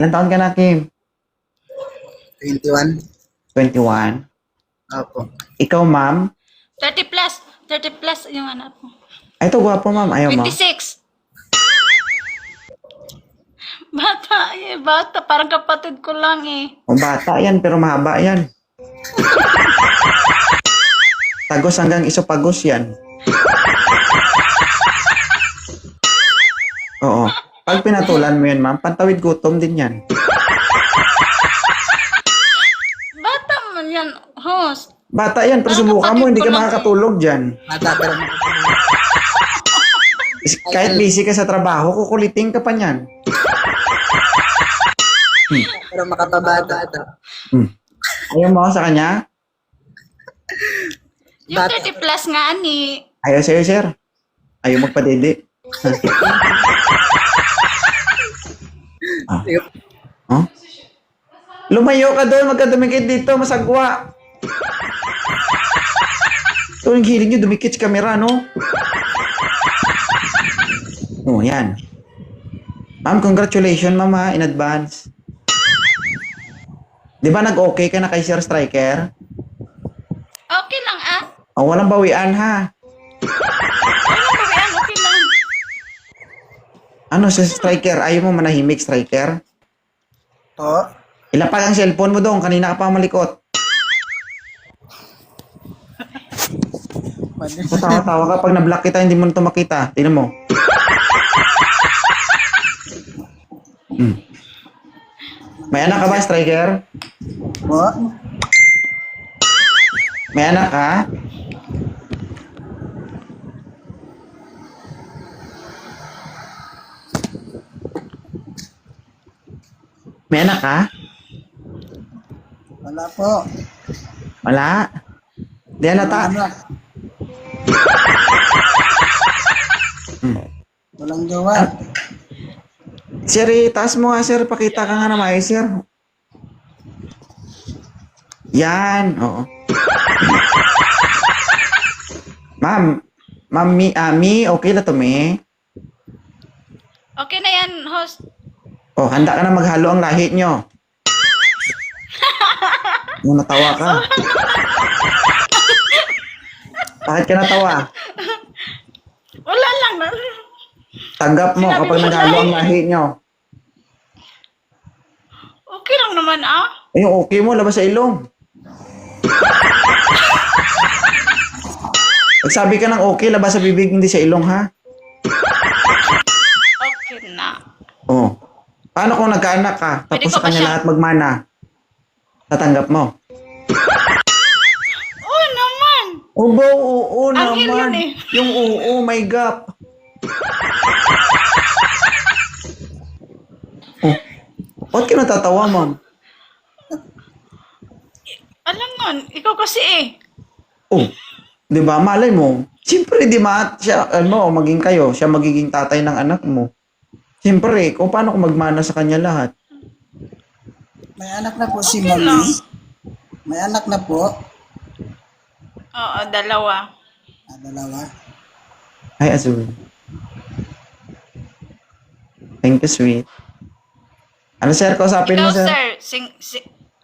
Ilang taon ka na, Kim? 21. 21. Opo. Ikaw, ma'am? 30 plus. 30 plus yung anak ko. Ay, ito, gwapo, ma'am. Ayaw mo? 26. Bata, bata. Parang kapatid ko lang eh. O, bata yan, pero mahaba yan. Tagos hanggang isopagos yan. Oo. Pag pinatulan mo yan, ma'am, pantawid gutom din yan. Bata man yan, host. Bata yan, pero Parang subukan mo, kapatid hindi ko ka lang makakatulog dyan. Bata pero Kahit busy ka sa trabaho, kukuliting ka pa niyan. pero makapabata. Ayaw mo sa kanya? Yung Bata. 30 plus nga ni. Ayaw sa'yo, sir. Ayaw magpadede. Huh? Lumayo ka doon, magkadumikit dito, masagwa. Ito yung hiling nyo, dumikit sa camera, no? Oh, yan. Ma'am, congratulations, ma'am, ha, in advance. Di ba nag-okay ka na kay Sir Striker? Okay lang ah. Oh, walang bawian, ha? Walang bawian, okay lang. Ano, si Striker, ayaw mo manahimik, Striker? Po. Ilapag ang cellphone mo doon, kanina ka pa malikot. Tawa-tawa ka, pag na-block kita, hindi mo na ito makita. Tingnan mo. May anak ka ba, Striker? Po. May anak ka? May anak ka? Wala po. Wala. Di halata. Anak. Walang jowa. Sir, taas mo nga, sir. Pakita ka nga na may, sir. Yan. Oo. Ma'am. Mami, okay na to, me? Okay na yan, host. Oh, handa ka na maghalo ang lahi nyo. Natawa ka. Bakit ka natawa? Wala lang na. Tanggap mo Sinabi kapag mo naghalo lahi. ang lahi nyo. Okay lang naman ah. Eh, yung okay mo, labas sa ilong. Pag sabi ka ng okay, labas sa bibig, hindi sa ilong, ha? Okay na. Oh. Paano kung nagkaanak ka, Pwede tapos ko sa ba kanya siya- lahat magmana? Tatanggap mo? Oh naman. Obo, oo Anghel naman. yun eh. Yung oo, my gap. Oh. Ba't ka natatawa, ma'am? Alam nun, ikaw kasi eh. Oh, di ba? Malay mo. Siyempre, di ba? Siya, maging kayo. Siya magiging tatay ng anak mo. Siyempre, kung paano kung magmana sa kanya lahat? May anak na po si Okay lang. Mami. May anak na po. Oo, dalawa. Dalawa. Ay, Azul. Thank you, sweet. Ano, sir? Kausapin mo, Ikaw, sir? sir,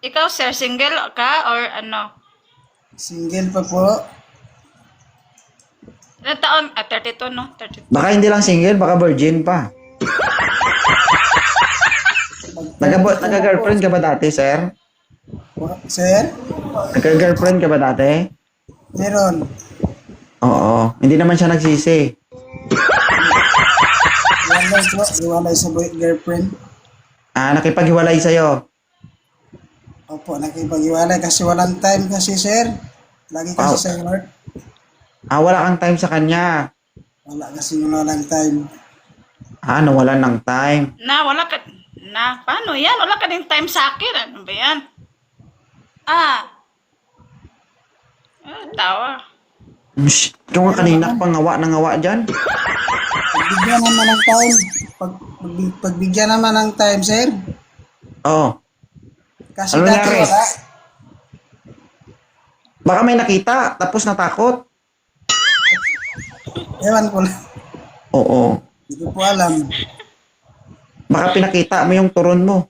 ikaw, sir, single ka or ano? Single pa po. Ilan taon? 32, no? 32. Baka hindi lang single, baka virgin pa. Nagka-girlfriend ka ba dati, sir? Sir? Nagka-girlfriend ka ba dati? Meron. Oo. Hindi naman siya nagsisi. Iwalay po. Iwalay sa girlfriend. Ah, nakipaghiwalay sa'yo. Opo, nakipag-iwalay kasi walang time kasi, sir. Lagi kasi Wow. sa work. Ah, wala kang time sa kanya. Wala kasi walang time. Ah, nawalan ng time. Wala ka, paano yan? Wala ka din time sa akin. Ano ba yan? Tawa. Shh, ikaw nga kanina ka pang ngawa na ngawa dyan. Pagbigyan naman ng time. Pagbigyan naman ng time, sir. Oo. Kasi Ano dati nangyari? wala. Baka may nakita, tapos natakot. Ewan ko lang. Oo. Hindi ko po alam. Baka pinakita mo yung turon mo.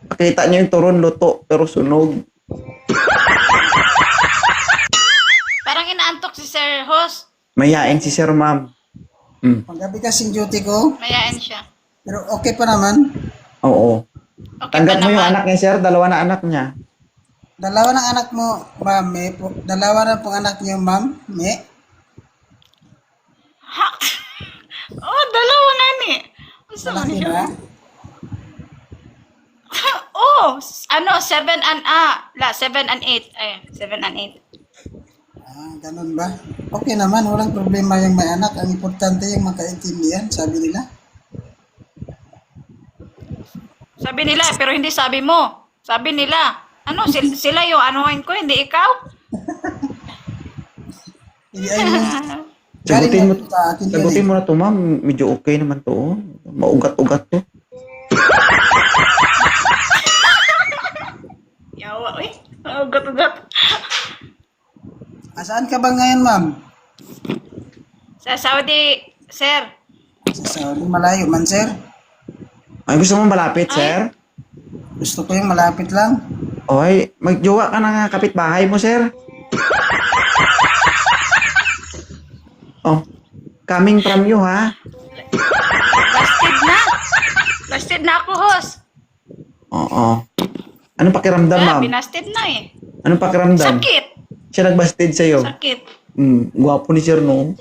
Pakita niyo yung turon luto, pero sunog. Parang inaantok si Sir Host. Mayain si Sir, ma'am. Paggabi kasing duty ko, Mayain siya. pero okay pa naman. Oo. Okay Tanggap pa mo yung naman. anak niya, Sir. Dalawa na anak niya. Dalawa ng anak mo, ma'am, dalawa na pong anak niyo, ma'am, Oh, dalawa na ni. Ang sama malaki niya. na. Oh, 7 and 7 and 8. Ay, 7 and 8. Ganun ba? Okay naman, walang problema yung may anak. Ang importante yung makaintindihan, sabi nila. Sabi nila, pero hindi sabi mo. Sabi nila, sila yung anuhin ko, hindi ikaw. Hindi ay mo. Galing Sagutin mo, na sa akin yun sagutin mo na to, ma'am. Medyo okay naman to. Oh. Maugat-ugat to. Yawa, eh. Ugat-ugat. Asaan ka ba ngayon, ma'am? Sa Saudi, sir. Sa Saudi, malayo man, sir. Ay, gusto mo malapit, Sir? Gusto ko yung malapit lang. Oy, magjowa ka na kapitbahay mo, Sir. Oh, coming from you, ha? Busted na. Busted na ako, host. Oo. Anong pakiramdam, Wala, ma'am? binasted na eh. Anong pakiramdam? Sakit. Siya nagbasted sa'yo. Sakit. Gwapo ni Sir, no?